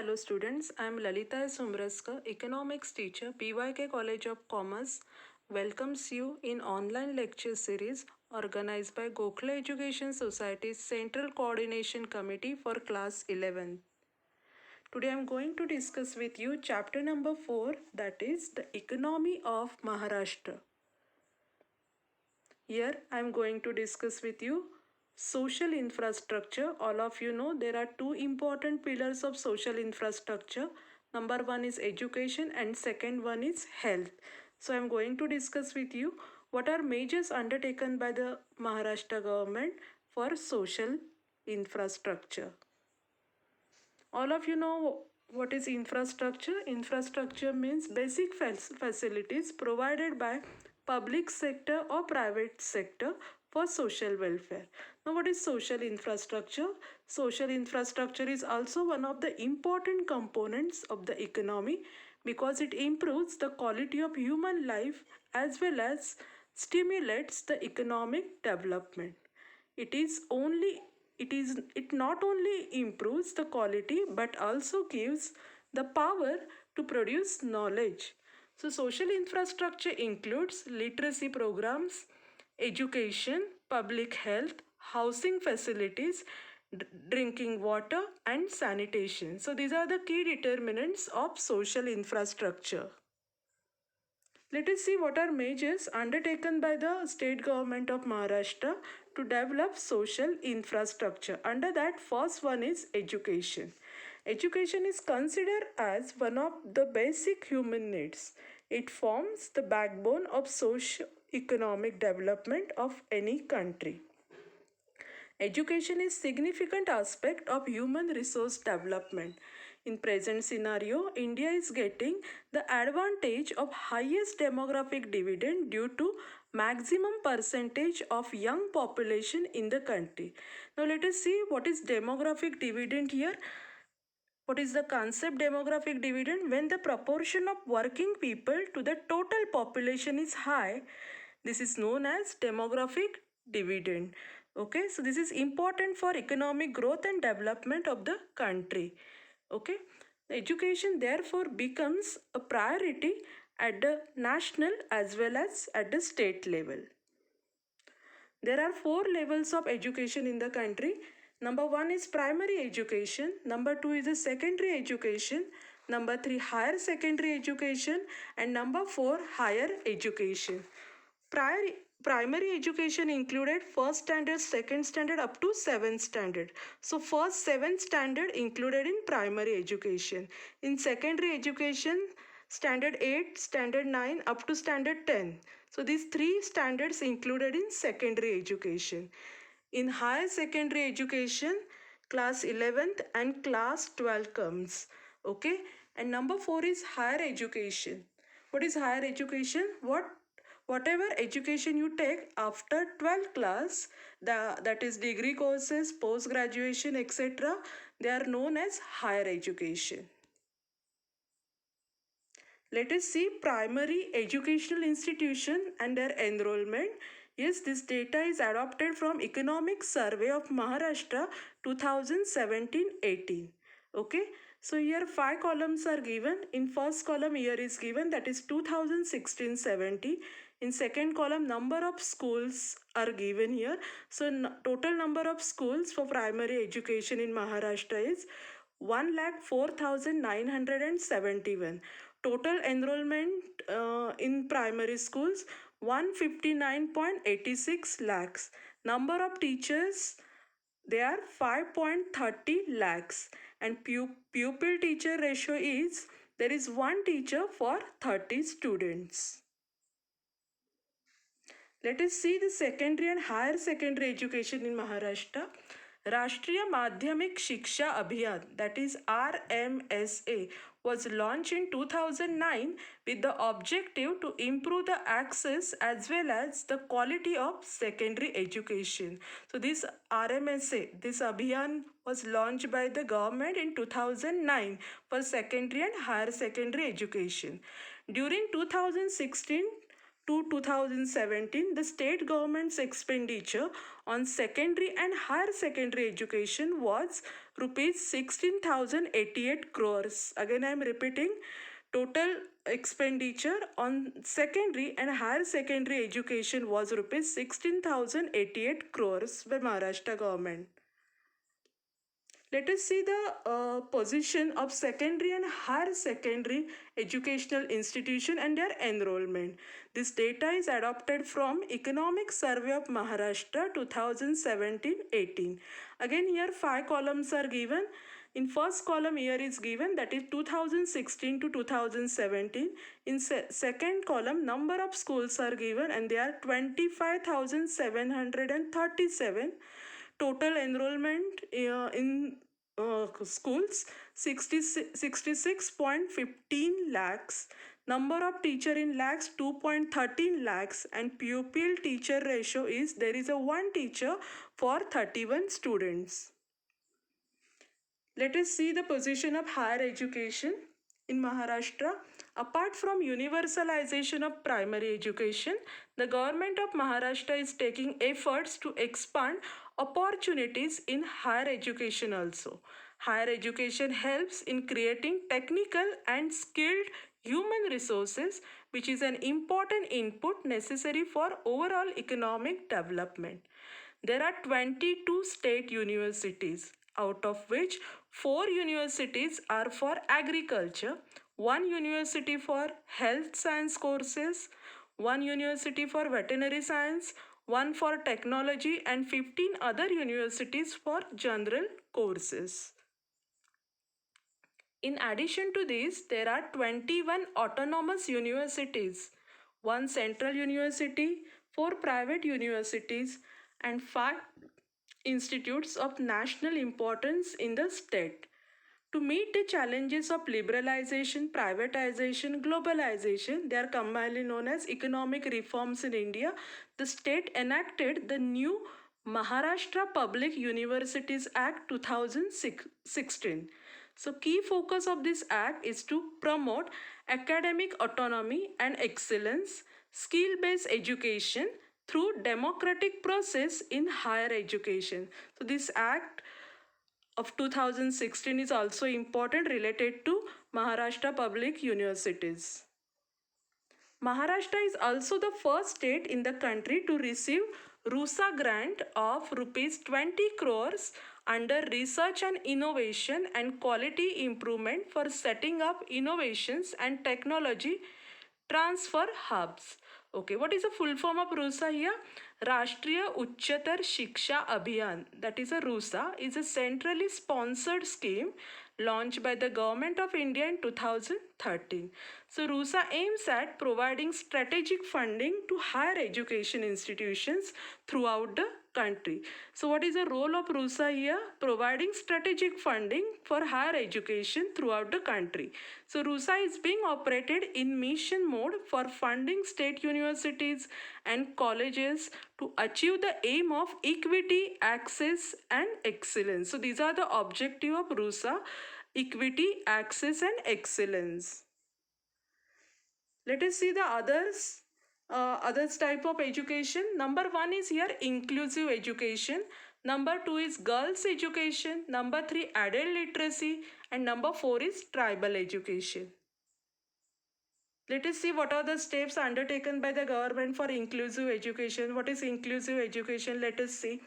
Hello students, I am Lalita Sumraska, economics teacher, BYK College of Commerce welcomes you in online lecture series organized by Gokhale Education Society's Central Coordination Committee for class 11. Today I am going to discuss with you chapter number 4, that is the economy of Maharashtra. Here I am going to discuss with you social infrastructure. All of you know there are two important pillars of social infrastructure. Number one is education and second one is health. So I am going to discuss with you what are measures undertaken by the Maharashtra government for social infrastructure. All of you know what is infrastructure. Infrastructure means basic facilities provided by public sector or private sector for social welfare. Now what is social infrastructure? Social infrastructure is also one of the important components of the economy because it improves the quality of human life as well as stimulates the economic development. It not only improves the quality but also gives the power to produce knowledge. So social infrastructure includes literacy programs, education, public health, housing facilities, drinking water and sanitation. So these are the key determinants of social infrastructure. Let us see what are measures undertaken by the state government of Maharashtra to develop social infrastructure. Under that, first one is education. Education is considered as one of the basic human needs. It forms the backbone of socio-economic development of any country. Education is significant aspect of human resource development. In present scenario, India is getting the advantage of highest demographic dividend due to maximum percentage of young population in the country. Now let us see what is demographic dividend here. What is the concept demographic dividend? When the proportion of working people to the total population is high, this is known as demographic dividend. Okay, so this is important for economic growth and development of the country. Okay, education therefore becomes a priority at the national as well as at the state level. There are four levels of education in the country. Number one is primary education. Number two is a secondary education. Number three, higher secondary education. And number four, higher education. Primary education included first standard, second standard up to seventh standard. So first seventh standard included in primary education. In secondary education, standard 8, standard 9 up to standard 10. So these three standards included in secondary education. In higher secondary education, class 11th and class 12 comes. Okay, and number 4 is higher education. What is higher education? Whatever education you take after 12th class, that is degree courses, post graduation, etc., they are known as higher education. Let us see primary educational institution and their enrollment. Yes, this data is adopted from Economic Survey of Maharashtra 2017-18. Okay, so here 5 columns are given. In first column year is given, that is 2016-17. In second column number of schools are given here. So total number of schools for primary education in Maharashtra is 1,04,971. Total enrollment in primary schools 159.86 lakhs. Number of teachers, they are 5.30 lakhs, and pupil teacher ratio is there is one teacher for 30 students. Let us see the secondary and higher secondary education in Maharashtra. Rashtriya Madhyamik Shiksha Abhiyan, that is RMSA, was launched in 2009 with the objective to improve the access as well as the quality of secondary education. So this RMSA, this Abhiyan was launched by the government in 2009 for secondary and higher secondary education. During 2016 to 2017, the state government's expenditure on secondary and higher secondary education was rupees 16,088 crores. Again, I am repeating, total expenditure on secondary and higher secondary education was rupees 16,088 crores by Maharashtra government. Let us see the position of secondary and higher secondary educational institution and their enrollment. This data is adopted from Economic Survey of Maharashtra 2017-18. Again, here 5 columns are given. In first column year is given, that is 2016 to 2017. In second column, number of schools are given and they are 25,737. Total enrollment in schools 66.15 lakhs. Number of teacher in lakhs 2.13 lakhs, and pupil teacher ratio is there is a one teacher for 31 students. Let us see the position of higher education in Maharashtra. Apart from universalization of primary education, the government of Maharashtra is taking efforts to expand opportunities in higher education also. Higher education helps in creating technical and skilled human resources, which is an important input necessary for overall economic development. There are 22 state universities, out of which 4 universities are for agriculture, 1 university for health science courses, 1 university for veterinary science, 1 for technology, and 15 other universities for general courses. In addition to this, there are 21 autonomous universities, 1 central university, 4 private universities, and 5 institutes of national importance in the state. To meet the challenges of liberalization, privatization, globalization, they are commonly known as economic reforms in India. The state enacted the new Maharashtra Public Universities Act 2016. So key focus of this act is to promote academic autonomy and excellence, skill-based education through democratic process in higher education. So this act of 2016 is also important related to Maharashtra public universities. Maharashtra is also the first state in the country to receive RUSA grant of rupees 20 crores under research and innovation and quality improvement for setting up innovations and technology transfer hubs. Okay, what is the full form of RUSA here? Rashtriya Uchchatar Shiksha Abhiyan, that is a RUSA, is a centrally sponsored scheme launched by the Government of India in 2013. So RUSA aims at providing strategic funding to higher education institutions throughout the country. So what is the role of RUSA here? Providing strategic funding for higher education throughout the country. So RUSA is being operated in mission mode for funding state universities and colleges to achieve the aim of equity, access and excellence. So these are the objective of RUSA: equity, access and excellence. Let us see the others type of education. Number 1 is here inclusive education. Number 2 is girls education. Number 3 adult literacy, and number 4 is tribal education. Let us see what are the steps undertaken by the government for inclusive education. What is inclusive education? Let us see.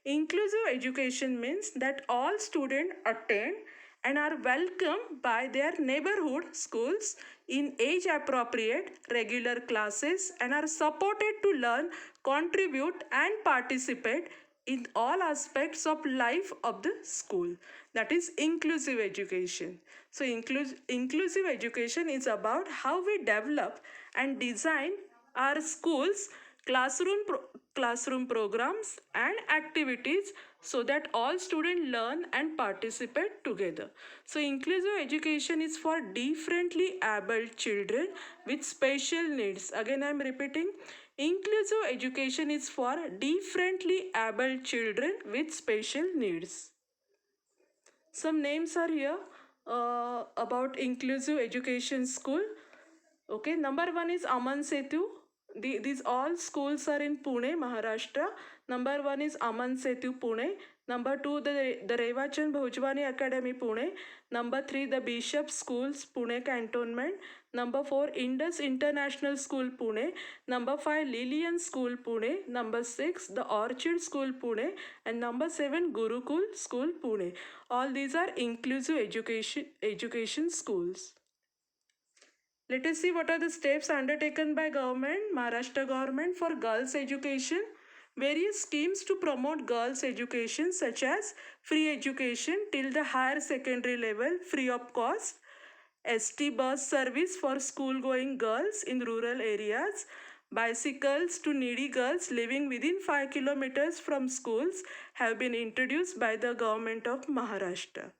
Inclusive education means that all students attend and are welcomed by their neighborhood schools in age appropriate regular classes and are supported to learn, contribute and participate in all aspects of life of the school. That is inclusive education. So inclusive education is about how we develop and design our schools classroom programs and activities so that all students learn and participate together. So inclusive education is for differently abled children with special needs. Again, I am repeating, inclusive education is for differently abled children with special needs. Some names are here about inclusive education school. Okay, number 1 is Aman Setu. These all schools are in Pune, Maharashtra. Number 1 is Aman Setu, Pune. Number 2, the Revachan Bhojwani Academy, Pune. Number 3, the Bishop Schools, Pune Cantonment. Number 4, Indus International School, Pune. Number 5, Lilian School, Pune. Number 6, the Orchid School, Pune. And number 7, Gurukul School, Pune. All these are inclusive education schools. Let us see what are the steps undertaken by government, Maharashtra government for girls education. Various schemes to promote girls education such as free education till the higher secondary level free of cost, ST bus service for school going girls in rural areas, bicycles to needy girls living within 5 kilometers from schools have been introduced by the government of Maharashtra.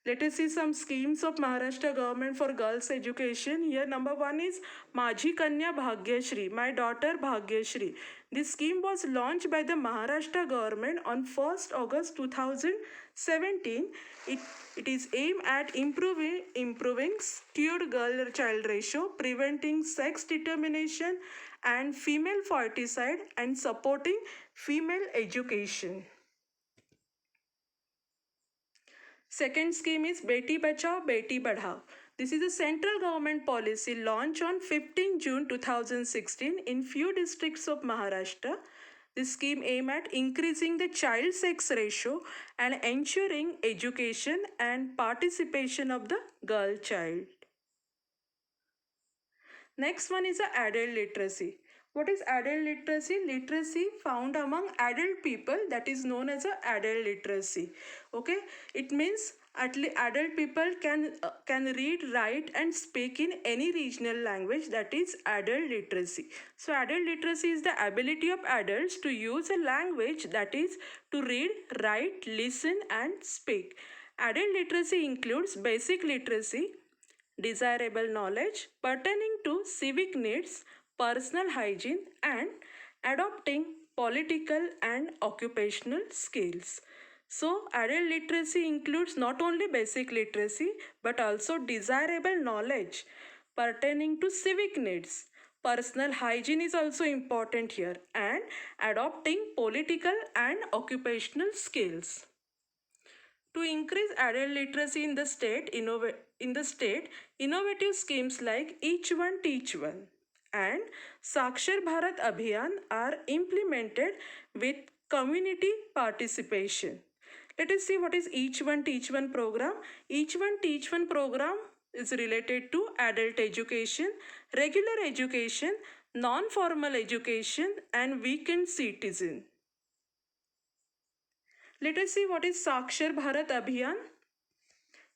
Let us see some schemes of Maharashtra government for girls education. Here number 1 is Majhi Kanya Bhagyashri, my daughter Bhagyashri. This scheme was launched by the Maharashtra government on 1st August 2017. It is aimed at improving skewed girl-child ratio, preventing sex determination and female foeticide, and supporting female education. Second scheme is Beti Bachao, Beti Badhao. This is a central government policy launched on 15 June 2016 in few districts of Maharashtra. This scheme aims at increasing the child sex ratio and ensuring education and participation of the girl child. Next one is adult literacy. What is adult literacy? Literacy found among adult people, that is known as adult literacy. Okay, it means adult people can read, write and speak in any regional language, that is adult literacy. So adult literacy is the ability of adults to use a language, that is to read, write, listen and speak. Adult literacy includes basic literacy, desirable knowledge pertaining to civic needs, personal hygiene, and adopting political and occupational skills. So, adult literacy includes not only basic literacy but also desirable knowledge pertaining to civic needs. Personal hygiene is also important here, and adopting political and occupational skills. To increase adult literacy in the state, innovative schemes like Each One Teach One and Sakshar Bharat Abhiyan are implemented with community participation. Let us see what is Each One Teach One program. Each One Teach One program is related to adult education, regular education, non-formal education and weekend citizen. Let us see what is Sakshar Bharat Abhiyan.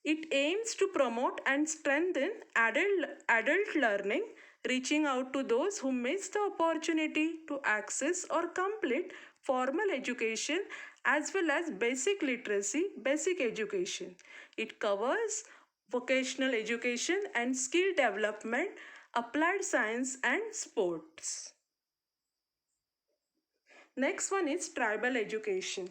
It aims to promote and strengthen adult learning, reaching out to those who miss the opportunity to access or complete formal education as well as basic literacy, basic education. It covers vocational education and skill development, applied science and sports. Next one is tribal education.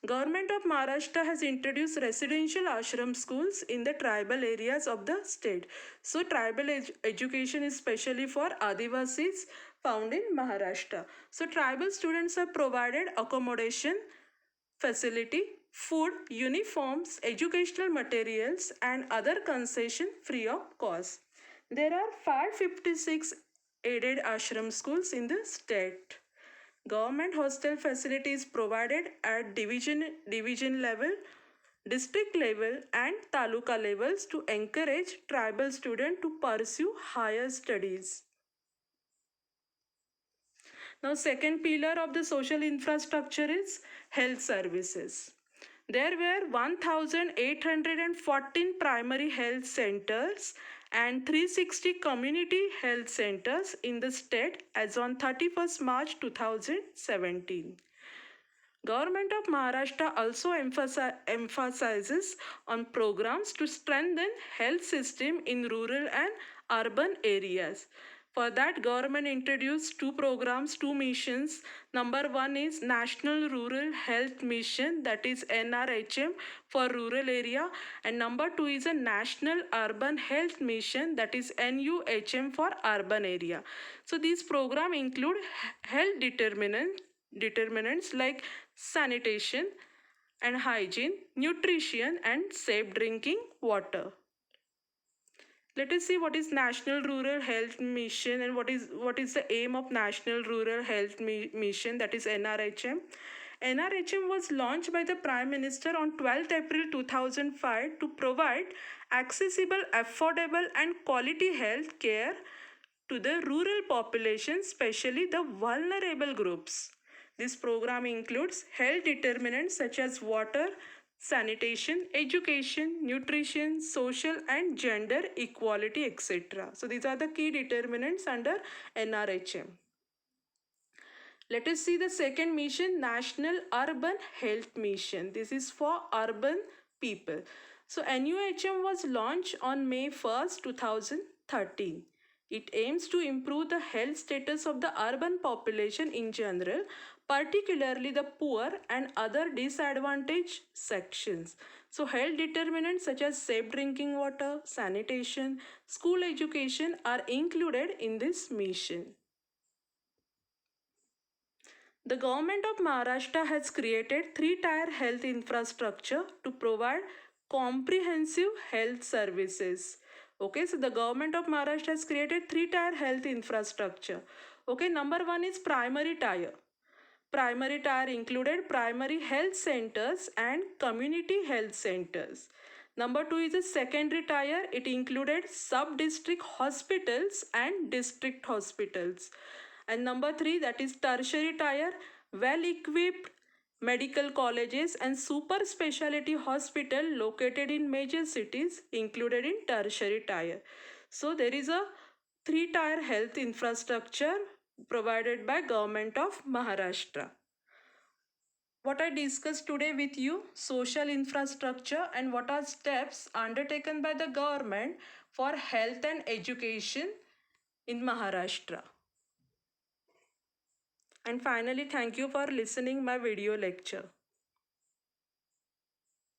Government of Maharashtra has introduced residential ashram schools in the tribal areas of the state. So tribal education is specially for Adivasis found in Maharashtra. So tribal students are provided accommodation, facility, food, uniforms, educational materials and other concession free of cost. There are 556 aided ashram schools in the state. Government hostel facilities provided at division level, district level and taluka levels to encourage tribal students to pursue higher studies. Now second pillar of the social infrastructure is health services. There were 1,814 primary health centers and 360 community health centers in the state as on 31st March 2017. Government of Maharashtra also emphasizes on programs to strengthen health system in rural and urban areas. For that, government introduced two programs, two missions. Number one is National Rural Health Mission, that is NRHM for rural area, and number two is a National Urban Health Mission, that is NUHM for urban area. So these programs include health determinants like sanitation and hygiene, nutrition, and safe drinking water. Let us see what is National Rural Health Mission and what is the aim of National Rural Health Mission, that is NRHM. NRHM was launched by the Prime Minister on 12th April 2005 to provide accessible, affordable and quality health care to the rural population, especially the vulnerable groups. This program includes health determinants such as water, sanitation, education, nutrition, social and gender equality, etc. So these are the key determinants under NRHM. Let us see the second mission, National Urban Health Mission. This is for urban people. So NUHM was launched on May 1st, 2013. It aims to improve the health status of the urban population in general, particularly the poor and other disadvantaged sections. So health determinants such as safe drinking water, sanitation, school education are included in this mission. The government of Maharashtra has created three-tier health infrastructure to provide comprehensive health services. Okay, so the government of Maharashtra has created three-tier health infrastructure. Okay, number one is primary tier. Primary tier included primary health centers and community health centers. Number two is a secondary tier. It included sub-district hospitals and district hospitals. And number three, that is tertiary tier, well-equipped medical colleges and super specialty hospital located in major cities included in tertiary tier. So there is a three-tier health infrastructure provided by government of Maharashtra. What I discussed today with you, social infrastructure and what are steps undertaken by the government for health and education in Maharashtra. And finally, thank you for listening my video lecture.